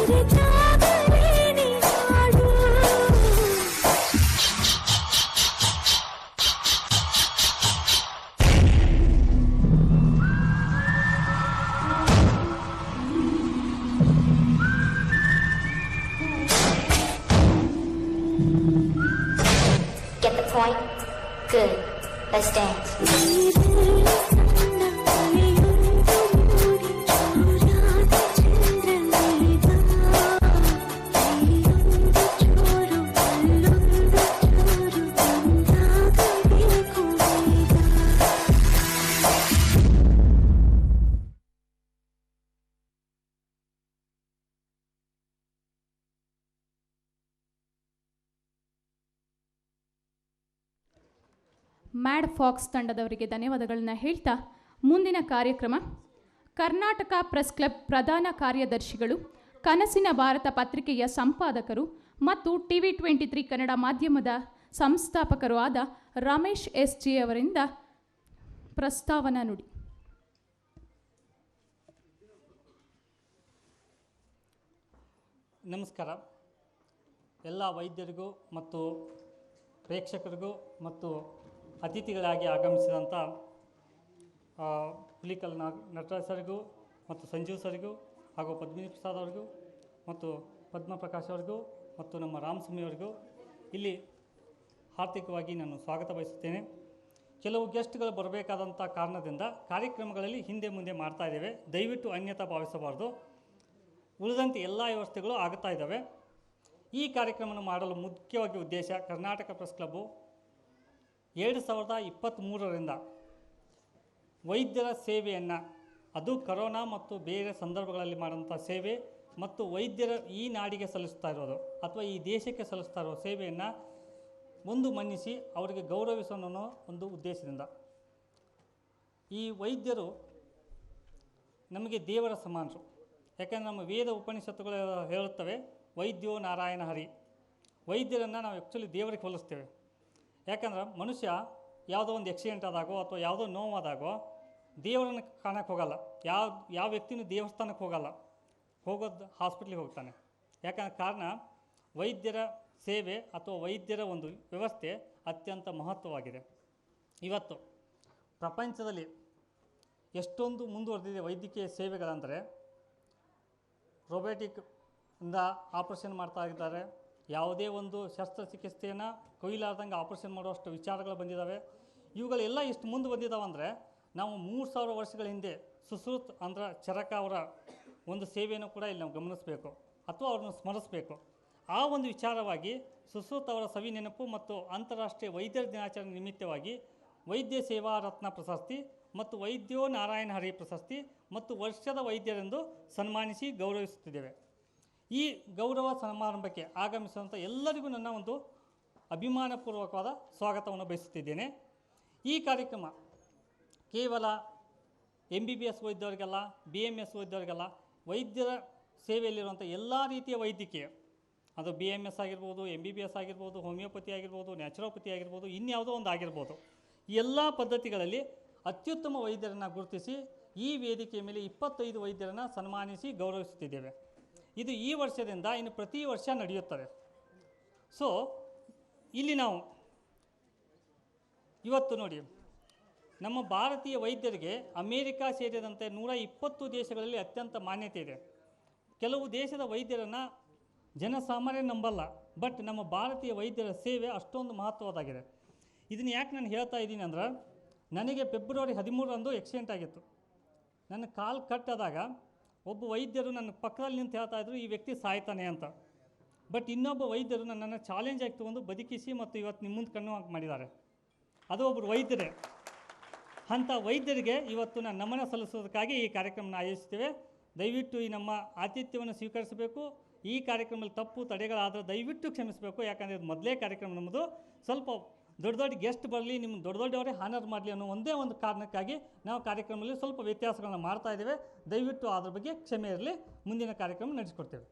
Get the point? Good. Let's dance. Mad Fox ತಂಡದವರಿಗೆ ಧನ್ಯವಾದಗಳನ್ನ ಹೇಳ್ತಾ ಮುಂದಿನ ಕಾರ್ಯಕ್ರಮ ಕರ್ನಾಟಕ ಪ್ರೆಸ್ ಕ್ಲಬ್ ಪ್ರಧಾನ ಕಾರ್ಯದರ್ಶಿಗಳು, ಕನಸಿನ ಭಾರತ ಪತ್ರಿಕೆಯ ಸಂಪಾದಕರು ಮತ್ತು TV23 ಕನ್ನಡ ಮಾಧ್ಯಮದ ಸಂಸ್ಥಾಪಕರು ಆದ ರಮೇಶ್ SG ಅವರಿಂದ ಪ್ರಸ್ತಾವನಾ ನುಡಿ. ನಮಸ್ಕಾರ. ಎಲ್ಲ ವೈದ್ಯರಿಗೂ ಮತ್ತು ಪ್ರೇಕ್ಷಕರಿಗೂ ಮತ್ತು ಅತಿಥಿಗಳಾಗಿ ಆಗಮಿಸಿದಂಥ ಹುಲಿಕಲ್ ನಟರಾಜ್ ಸರಿಗೂ ಮತ್ತು ಸಂಜೀವ್ ಸರಿಗೂ ಹಾಗೂ ಪದ್ಮಿನಿ ಪ್ರಸಾದ್ ಅವರಿಗೂ ಮತ್ತು ಪದ್ಮಪ್ರಕಾಶ್ ಅವರಿಗೂ ಮತ್ತು ನಮ್ಮ ರಾಮಸ್ವಾಮಿ ಅವರಿಗೂ ಇಲ್ಲಿ ಹಾರ್ದಿಕವಾಗಿ ನಾನು ಸ್ವಾಗತ ಬಯಸುತ್ತೇನೆ. ಕೆಲವು ಗೆಸ್ಟ್ಗಳು ಬರಬೇಕಾದಂಥ ಕಾರಣದಿಂದ ಕಾರ್ಯಕ್ರಮಗಳಲ್ಲಿ ಹಿಂದೆ ಮುಂದೆ ಮಾಡ್ತಾ ಇದ್ದೇವೆ. ದಯವಿಟ್ಟು ಅನ್ಯತಾ ಭಾವಿಸಬಾರ್ದು. ಉಳಿದಂತೆ ಎಲ್ಲ ವ್ಯವಸ್ಥೆಗಳು ಆಗ್ತಾ ಇದ್ದಾವೆ. ಈ ಕಾರ್ಯಕ್ರಮವನ್ನು ಮಾಡಲು ಮುಖ್ಯವಾಗಿ ಉದ್ದೇಶ ಕರ್ನಾಟಕ ಪ್ರೆಸ್ ಕ್ಲಬ್ಬು 2023ರಿಂದ ವೈದ್ಯರ ಸೇವೆಯನ್ನು, ಅದು ಕರೋನಾ ಮತ್ತು ಬೇರೆ ಸಂದರ್ಭಗಳಲ್ಲಿ ಮಾಡೋಂಥ ಸೇವೆ ಮತ್ತು ವೈದ್ಯರ ಈ ನಾಡಿಗೆ ಸಲ್ಲಿಸ್ತಾ ಇರೋದು ಅಥವಾ ಈ ದೇಶಕ್ಕೆ ಸಲ್ಲಿಸ್ತಾ ಇರೋ ಸೇವೆಯನ್ನು ಒಂದು ಮನ್ನಿಸಿ ಅವರಿಗೆ ಗೌರವಿಸೋಣ ಅನ್ನೋ ಒಂದು ಉದ್ದೇಶದಿಂದ ಈ ವೈದ್ಯರು ನಮಗೆ ದೇವರ ಸಮಾನರು. ಯಾಕೆಂದರೆ ನಮ್ಮ ವೇದ ಉಪನಿಷತ್ತುಗಳು ಹೇಳುತ್ತವೆ, ವೈದ್ಯೋ ನಾರಾಯಣ ಹರಿ. ವೈದ್ಯರನ್ನು ನಾವು ಆ್ಯಕ್ಚುಲಿ ದೇವರಿಗೆ ಹೋಲಿಸ್ತೇವೆ. ಯಾಕಂದ್ರೆ ಮನುಷ್ಯ ಯಾವುದೋ ಒಂದು ಆಕ್ಸಿಡೆಂಟ್ ಆದಾಗೋ ಅಥವಾ ಯಾವುದೋ ನೋವಾದಾಗೋ ದೇವರನ್ನು ಕಾಣಕ್ಕೆ ಹೋಗಲ್ಲ. ಯಾವ ವ್ಯಕ್ತಿನೂ ದೇವಸ್ಥಾನಕ್ಕೆ ಹೋಗಲ್ಲ, ಹೋಗೋದು ಹಾಸ್ಪಿಟ್ಲಿಗೆ ಹೋಗ್ತಾನೆ. ಯಾಕಂದ್ರೆ ಕಾರಣ ವೈದ್ಯರ ಸೇವೆ ಅಥವಾ ವೈದ್ಯರ ಒಂದು ವ್ಯವಸ್ಥೆ ಅತ್ಯಂತ ಮಹತ್ವವಾಗಿದೆ. ಇವತ್ತು ಪ್ರಪಂಚದಲ್ಲಿ ಎಷ್ಟೊಂದು ಮುಂದುವರೆದಿದೆ ವೈದ್ಯಕೀಯ ಸೇವೆಗಳಂದರೆ, ರೋಬೋಟಿಕ್ ಇಂದ ಆಪರೇಷನ್ ಮಾಡ್ತಾ ಇದ್ದಾರೆ. ಯಾವುದೇ ಒಂದು ಶಸ್ತ್ರಚಿಕಿತ್ಸೆಯನ್ನು ಕೊಯ್ಲಾರ್ದಂಗೆ ಆಪರೇಷನ್ ಮಾಡುವಷ್ಟು ವಿಚಾರಗಳು ಬಂದಿದ್ದಾವೆ. ಇವುಗಳೆಲ್ಲ ಎಷ್ಟು ಮುಂದೆ ಬಂದಿದ್ದಾವೆ ಅಂದರೆ, ನಾವು 3000 ವರ್ಷಗಳ ಹಿಂದೆ ಸುಶ್ರುತ್ ಅಂದ್ರೆ ಚರಕ ಅವರ ಒಂದು ಸೇವೆಯನ್ನು ಕೂಡ ಇಲ್ಲಿ ನಾವು ಗಮನಿಸಬೇಕು ಅಥವಾ ಅವ್ರನ್ನ ಸ್ಮರಿಸಬೇಕು. ಆ ಒಂದು ವಿಚಾರವಾಗಿ ಸುಶ್ರುತ್ ಅವರ ಸವಿ ನೆನಪು ಮತ್ತು ಅಂತಾರಾಷ್ಟ್ರೀಯ ವೈದ್ಯರ ದಿನಾಚರಣೆ ನಿಮಿತ್ತವಾಗಿ ವೈದ್ಯ ಸೇವಾ ರತ್ನ ಪ್ರಶಸ್ತಿ ಮತ್ತು ವೈದ್ಯೋ ನಾರಾಯಣ ಹರಿ ಪ್ರಶಸ್ತಿ ಮತ್ತು ವರ್ಷದ ವೈದ್ಯರೆಂದು ಸನ್ಮಾನಿಸಿ ಗೌರವಿಸುತ್ತಿದ್ದೇವೆ. ಈ ಗೌರವ ಸಮಾರಂಭಕ್ಕೆ ಆಗಮಿಸುವಂಥ ಎಲ್ಲರಿಗೂ ನನ್ನ ಒಂದು ಅಭಿಮಾನಪೂರ್ವಕವಾದ ಸ್ವಾಗತವನ್ನು ಬಯಸುತ್ತಿದ್ದೇನೆ. ಈ ಕಾರ್ಯಕ್ರಮ ಕೇವಲ MBBS ವೈದ್ಯರಿಗೆಲ್ಲ, BMS ವೈದ್ಯರಿಗೆಲ್ಲ, ವೈದ್ಯರ ಸೇವೆಯಲ್ಲಿರುವಂಥ ಎಲ್ಲ ರೀತಿಯ ವೈದ್ಯಕೀಯ, ಅದು BMS ಆಗಿರ್ಬೋದು, MBBS ಆಗಿರ್ಬೋದು, ಹೋಮಿಯೋಪತಿ ಆಗಿರ್ಬೋದು, ನ್ಯಾಚುರೋಪತಿ ಆಗಿರ್ಬೋದು, ಇನ್ಯಾವುದೋ ಒಂದು ಆಗಿರ್ಬೋದು, ಈ ಎಲ್ಲ ಪದ್ಧತಿಗಳಲ್ಲಿ ಅತ್ಯುತ್ತಮ ವೈದ್ಯರನ್ನು ಗುರುತಿಸಿ ಈ ವೇದಿಕೆಯ ಮೇಲೆ 25 ವೈದ್ಯರನ್ನು ಸನ್ಮಾನಿಸಿ ಗೌರವಿಸುತ್ತಿದ್ದೇವೆ. ಇದು ಈ ವರ್ಷದಿಂದ ಇನ್ನು ಪ್ರತಿ ವರ್ಷ ನಡೆಯುತ್ತದೆ. ಸೊ ಇಲ್ಲಿ ನಾವು ಇವತ್ತು ನೋಡಿ, ನಮ್ಮ ಭಾರತೀಯ ವೈದ್ಯರಿಗೆ ಅಮೇರಿಕಾ ಸೇರಿದಂತೆ 120 ದೇಶಗಳಲ್ಲಿ ಅತ್ಯಂತ ಮಾನ್ಯತೆ ಇದೆ. ಕೆಲವು ದೇಶದ ವೈದ್ಯರನ್ನು ಜನಸಾಮಾನ್ಯ ನಂಬಲ್ಲ, ಬಟ್ ನಮ್ಮ ಭಾರತೀಯ ವೈದ್ಯರ ಸೇವೆ ಅಷ್ಟೊಂದು ಮಹತ್ವದಾಗಿದೆ. ಇದನ್ನು ಯಾಕೆ ನಾನು ಹೇಳ್ತಾ ಇದ್ದೀನಿ ಅಂದ್ರೆ, ನನಗೆ ಫೆಬ್ರವರಿ 13ರಂದು ಆಕ್ಸಿಡೆಂಟ್ ಆಗಿತ್ತು. ನನ್ನ ಕಾಲು ಕಟ್ಟಾದಾಗ ಒಬ್ಬ ವೈದ್ಯರು ನನ್ನ ಪಕ್ಕದಲ್ಲಿ ನಿಂತು ಹೇಳ್ತಾ ಇದ್ರು, ಈ ವ್ಯಕ್ತಿ ಸಾಯ್ತಾನೆ ಅಂತ. ಬಟ್ ಇನ್ನೊಬ್ಬ ವೈದ್ಯರು ನನ್ನನ್ನು ಚಾಲೆಂಜ್ ಆಗಿ ತೊಗೊಂಡು ಬದುಕಿಸಿ ಮತ್ತು ಇವತ್ತು ನಿಮ್ಮ ಮುಂದೆ ಕಣ್ಣು ಹಾಕಿ ಮಾಡಿದ್ದಾರೆ. ಅದು ಒಬ್ಬರು ವೈದ್ಯರೇ. ಅಂಥ ವೈದ್ಯರಿಗೆ ಇವತ್ತು ನಾನು ನಮನ ಸಲ್ಲಿಸೋದಕ್ಕಾಗಿ ಈ ಕಾರ್ಯಕ್ರಮನ ಆಯೋಜಿಸ್ತೇವೆ. ದಯವಿಟ್ಟು ಈ ನಮ್ಮ ಆತಿಥ್ಯವನ್ನು ಸ್ವೀಕರಿಸಬೇಕು. ಈ ಕಾರ್ಯಕ್ರಮದಲ್ಲಿ ತಪ್ಪು ತಡೆಗಳಾದರೆ ದಯವಿಟ್ಟು ಕ್ಷಮಿಸಬೇಕು. ಯಾಕಂದರೆ ಇದು ಮೊದಲೇ ಕಾರ್ಯಕ್ರಮ ನಮ್ಮದು. ಸ್ವಲ್ಪ ದೊಡ್ಡ ಗೆಸ್ಟ್ ಬರಲಿ, ನಿಮ್ಮ ದೊಡ್ಡವರೇ ಹಾನರ್ ಮಾಡಲಿ ಅನ್ನೋ ಒಂದೇ ಒಂದು ಕಾರಣಕ್ಕಾಗಿ ನಾವು ಕಾರ್ಯಕ್ರಮದಲ್ಲಿ ಸ್ವಲ್ಪ ವ್ಯತ್ಯಾಸಗಳನ್ನ ಮಾಡ್ತಾ ಇದ್ದೇವೆ. ದಯವಿಟ್ಟು ಅದ್ರ ಬಗ್ಗೆ ಕ್ಷಮೆ ಇರಲಿ. ಮುಂದಿನ ಕಾರ್ಯಕ್ರಮ ನಡೆಸಿಕೊಡ್ತೇವೆ.